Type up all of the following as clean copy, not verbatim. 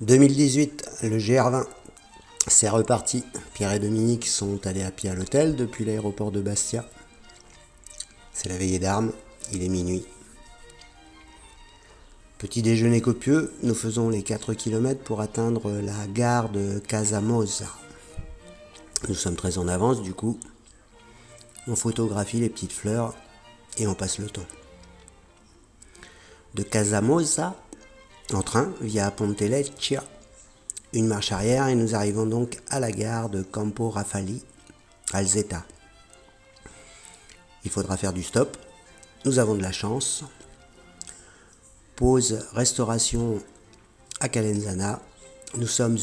2018, le GR20, c'est reparti. Pierre et Dominique sont allés à pied à l'hôtel depuis l'aéroport de Bastia. C'est la veillée d'armes, il est minuit. Petit déjeuner copieux, nous faisons les 4 km pour atteindre la gare de Casamosa. Nous sommes très en avance du coup. On photographie les petites fleurs et on passe le temps. De Casamosa, en train via Ponteleccia, une marche arrière et nous arrivons donc à la gare de Campo Rafali, Alzeta. Il faudra faire du stop, nous avons de la chance. Pause restauration à Calenzana, nous sommes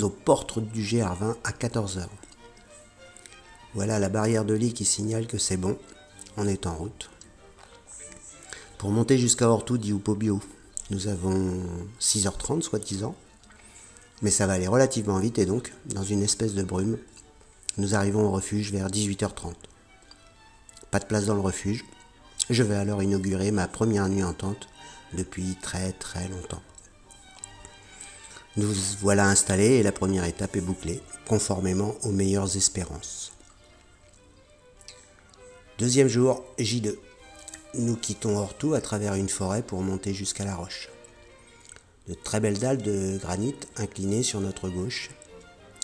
aux portes du GR20 à 14h. Voilà la barrière de lit qui signale que c'est bon, on est en route. Pour monter jusqu'à Ortu di Upobbio, nous avons 6h30 soi-disant, mais ça va aller relativement vite et donc, dans une espèce de brume, nous arrivons au refuge vers 18h30. Pas de place dans le refuge, je vais alors inaugurer ma première nuit en tente depuis très longtemps. Nous voilà installés et la première étape est bouclée, conformément aux meilleures espérances. Deuxième jour, J2. Nous quittons Ortu à travers une forêt pour monter jusqu'à la roche. De très belles dalles de granit inclinées sur notre gauche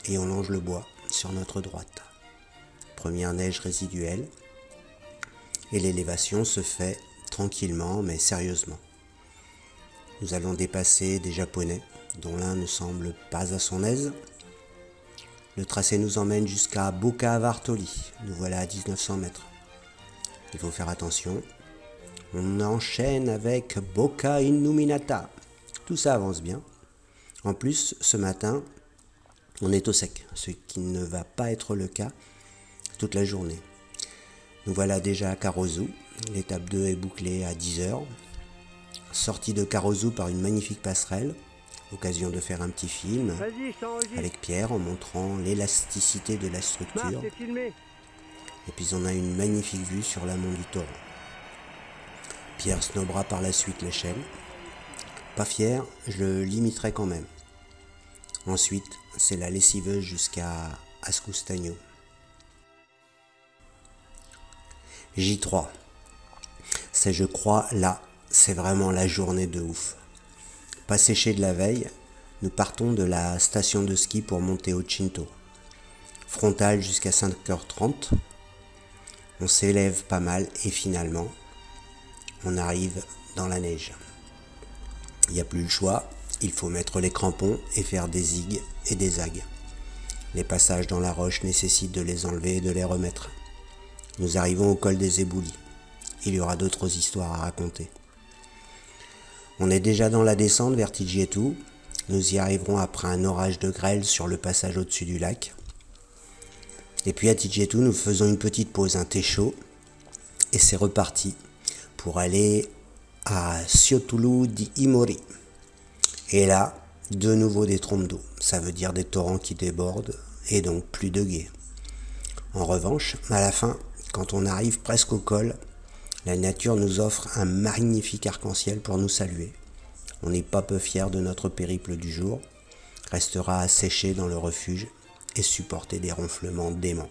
et on longe le bois sur notre droite. Première neige résiduelle et l'élévation se fait tranquillement mais sérieusement. Nous allons dépasser des Japonais dont l'un ne semble pas à son aise. Le tracé nous emmène jusqu'à Boca Vartoli. Nous voilà à 1900 mètres. Il faut faire attention. On enchaîne avec Boca Illuminata. Tout ça avance bien. En plus, ce matin, on est au sec, ce qui ne va pas être le cas toute la journée. Nous voilà déjà à Carosu. L'étape 2 est bouclée à 10h. Sortie de Carosu par une magnifique passerelle. Occasion de faire un petit film avec Pierre en montrant l'élasticité de la structure. Et puis on a une magnifique vue sur l'amont du torrent. Pierre snobera par la suite l'échelle. Pas fier, je le limiterai quand même. Ensuite, c'est la lessiveuse jusqu'à Ascustagno. J3. C'est, je crois, là, c'est vraiment la journée de ouf. Pas séché de la veille, nous partons de la station de ski pour monter au Cinto. Frontal jusqu'à 5h30. On s'élève pas mal et finalement, on arrive dans la neige. Il n'y a plus le choix, il faut mettre les crampons et faire des zigues et des zagues. Les passages dans la roche nécessitent de les enlever et de les remettre. Nous arrivons au col des Éboulis. Il y aura d'autres histoires à raconter. On est déjà dans la descente vers Tijetu. Nous y arriverons après un orage de grêle sur le passage au-dessus du lac. Et puis à Tijetu, nous faisons une petite pause, un thé chaud. Et c'est reparti pour aller à Ciotulu di Imori. Et là, de nouveau des trompes d'eau. Ça veut dire des torrents qui débordent et donc plus de gué. En revanche, à la fin, quand on arrive presque au col, la nature nous offre un magnifique arc-en-ciel pour nous saluer. On n'est pas peu fiers de notre périple du jour, restera à sécher dans le refuge et supporter des ronflements déments.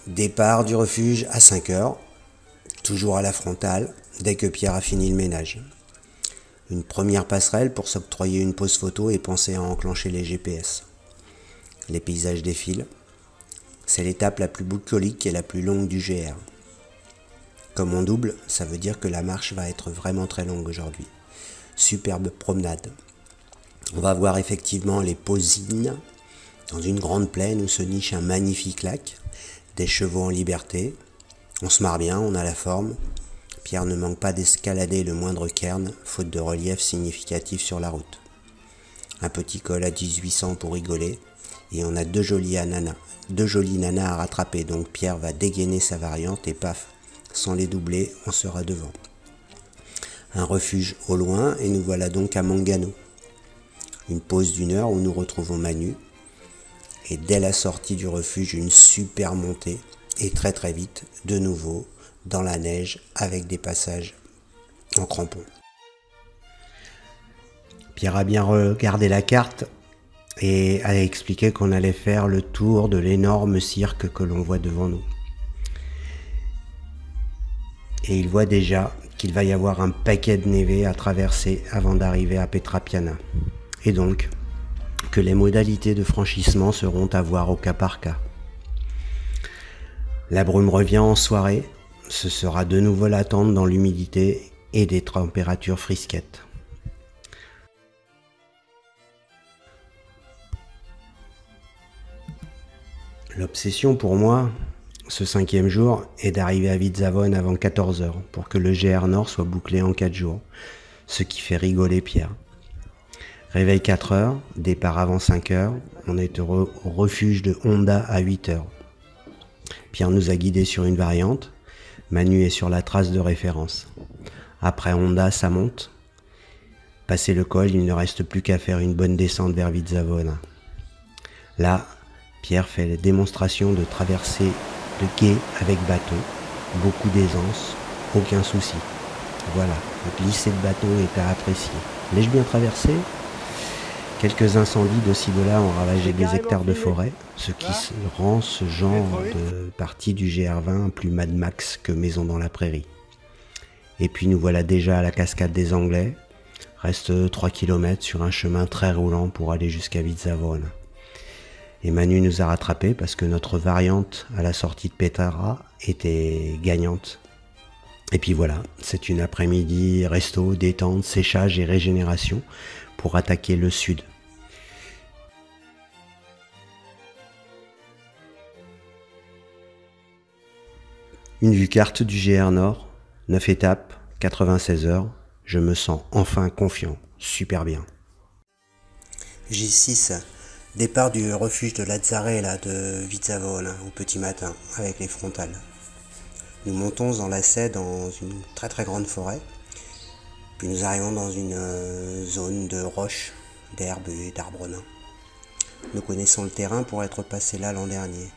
Départ du refuge à 5h, toujours à la frontale, dès que Pierre a fini le ménage. Une première passerelle pour s'octroyer une pause photo et penser à enclencher les GPS. Les paysages défilent. C'est l'étape la plus bucolique et la plus longue du GR. Comme on double, ça veut dire que la marche va être vraiment très longue aujourd'hui. Superbe promenade. On va voir effectivement les Posines, dans une grande plaine où se niche un magnifique lac, des chevaux en liberté. On se marre bien, on a la forme. Pierre ne manque pas d'escalader le moindre cairn, faute de relief significatif sur la route. Un petit col à 1800 pour rigoler, et on a deux jolies nanas à rattraper, donc Pierre va dégainer sa variante et paf, sans les doubler, on sera devant. Un refuge au loin, et nous voilà donc à Mangano. Une pause d'1 heure où nous retrouvons Manu. Et dès la sortie du refuge, une super montée. Et très très vite, de nouveau, dans la neige, avec des passages en crampons. Pierre a bien regardé la carte et a expliqué qu'on allait faire le tour de l'énorme cirque que l'on voit devant nous. Et il voit déjà qu'il va y avoir un paquet de névé à traverser avant d'arriver à Petrapiana. Et donc, que les modalités de franchissement seront à voir au cas par cas. La brume revient en soirée, ce sera de nouveau l'attente dans l'humidité et des températures frisquettes. L'obsession pour moi, ce 5e jour, est d'arriver à Vidzavone avant 14 h pour que le GR Nord soit bouclé en 4 jours, ce qui fait rigoler Pierre. Réveil 4 h, départ avant 5 h, on est au refuge de Honda à 8 h. Pierre nous a guidés sur une variante, Manu est sur la trace de référence. Après Honda, ça monte. Passé le col, il ne reste plus qu'à faire une bonne descente vers Vidzavone. Là, Pierre fait la démonstration de traverser le quai avec bâton, beaucoup d'aisance, aucun souci. Voilà, le glisser de bâton est à apprécier. L'ai-je bien traversé ? Quelques incendies de ci de là ont ravagé des hectares de forêt, ce qui rend ce genre de partie du GR20 plus Mad Max que Maison dans la prairie. Et puis nous voilà déjà à la cascade des Anglais, reste 3 km sur un chemin très roulant pour aller jusqu'à Vidzavone. Et Manu nous a rattrapés parce que notre variante à la sortie de Petara était gagnante. Et puis voilà, c'est une après-midi resto, détente, séchage et régénération pour attaquer le sud. Une vue carte du GR Nord, 9 étapes, 96 heures, je me sens enfin confiant, super bien. J6, départ du refuge de Lazzarella de Vidzavone au petit matin avec les frontales. Nous montons en lacet dans une très très grande forêt, puis nous arrivons dans une zone de roches, d'herbes et d'arbres nains. Nous connaissons le terrain pour être passés là l'an dernier.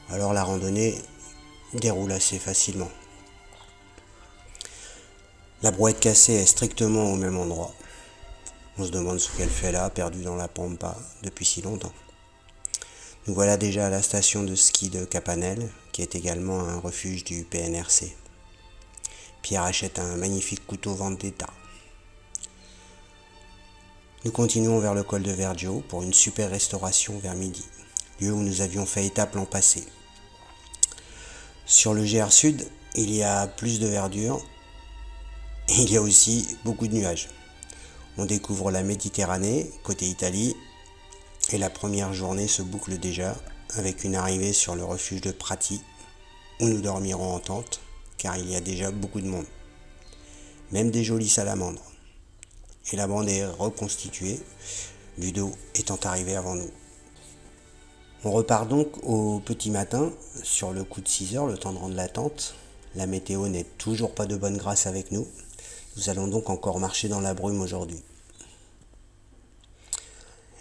Alors la randonnée déroule assez facilement. La brouette cassée est strictement au même endroit. On se demande ce qu'elle fait là, perdue dans la pampa depuis si longtemps. Nous voilà déjà à la station de ski de Capanel, qui est également un refuge du PNRC. Pierre achète un magnifique couteau Vendetta. Nous continuons vers le col de Vergio pour une super restauration vers midi, lieu où nous avions fait étape l'an passé. Sur le GR Sud, il y a plus de verdure et il y a aussi beaucoup de nuages. On découvre la Méditerranée, côté Italie, et la première journée se boucle déjà avec une arrivée sur le refuge de Prati, où nous dormirons en tente, car il y a déjà beaucoup de monde. Même des jolies salamandres. Et la bande est reconstituée, Ludo étant arrivé avant nous. On repart donc au petit matin, sur le coup de 6 heures, le temps de rendre la tente. La météo n'est toujours pas de bonne grâce avec nous. Nous allons donc encore marcher dans la brume aujourd'hui.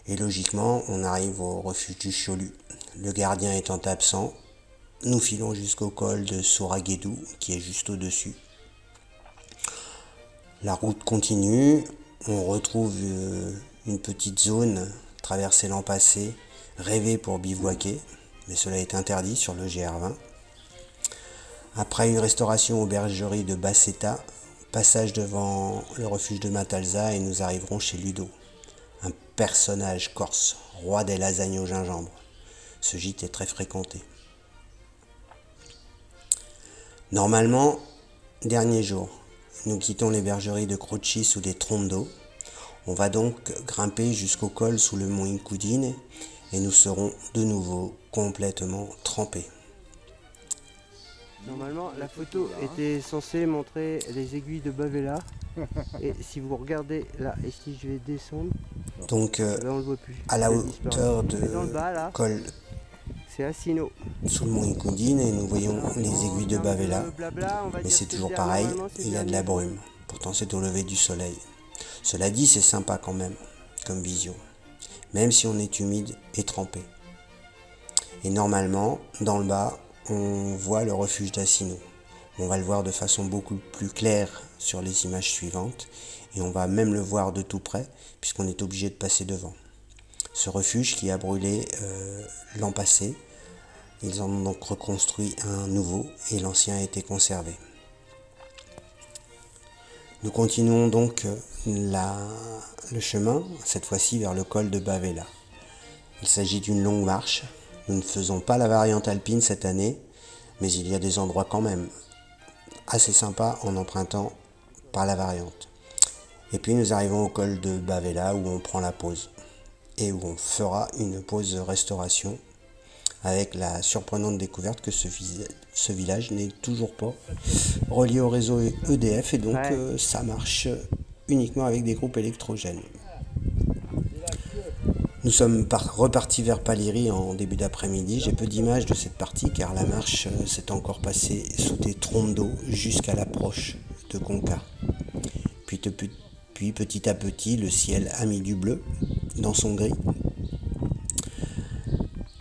Et logiquement, on arrive au refuge du Cholu. Le gardien étant absent, nous filons jusqu'au col de Soraguedou, qui est juste au-dessus. La route continue, on retrouve une petite zone traversée l'an passé, rêvée pour bivouaquer, mais cela est interdit sur le GR20. Après une restauration aux bergeries de Bassetta, passage devant le refuge de Matalza et nous arriverons chez Ludo, un personnage corse, roi des lasagnes au gingembre. Ce gîte est très fréquenté. Normalement, dernier jour, nous quittons les bergeries de Croci sous des trompes d'eau. On va donc grimper jusqu'au col sous le mont Incudine et nous serons de nouveau complètement trempés. Normalement, la photo était censée montrer les aiguilles de Bavella. Et si vous regardez là, et si je vais descendre, donc là, on le voit plus. à la hauteur de col c'est Assino. sous le mont Incudine et nous voyons les aiguilles de Bavella. Mais c'est toujours pareil, il y a de la brume. Pourtant c'est au lever du soleil. Cela dit, c'est sympa quand même, comme vision. Même si on est humide et trempé. Et normalement, dans le bas, on voit le refuge d'Assino. On va le voir de façon beaucoup plus claire sur les images suivantes et on va même le voir de tout près puisqu'on est obligé de passer devant. Ce refuge qui a brûlé l'an passé, ils en ont donc reconstruit un nouveau et l'ancien a été conservé. Nous continuons donc le chemin, cette fois-ci vers le col de Bavela. Il s'agit d'une longue marche. Nous ne faisons pas la variante alpine cette année, mais il y a des endroits quand même assez sympas en empruntant par la variante. Et puis nous arrivons au col de Bavela où on prend la pause et où on fera une pause de restauration avec la surprenante découverte que ce village n'est toujours pas relié au réseau EDF et donc ça marche uniquement avec des groupes électrogènes. Nous sommes repartis vers Paliri en début d'après-midi. J'ai peu d'images de cette partie car la marche s'est encore passée sous des trompes d'eau jusqu'à l'approche de Conca. Puis petit à petit, le ciel a mis du bleu dans son gris.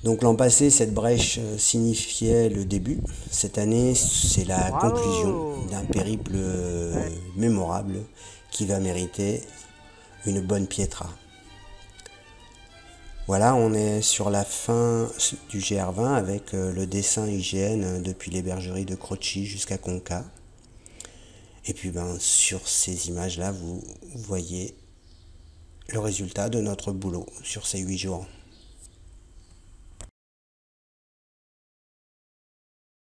Donc l'an passé, cette brèche signifiait le début. Cette année, c'est la conclusion d'un périple mémorable qui va mériter une bonne pietra. Voilà, on est sur la fin du GR20 avec le dessin IGN depuis les bergeries de Croci jusqu'à Conca. Et puis sur ces images-là, vous voyez le résultat de notre boulot sur ces 8 jours.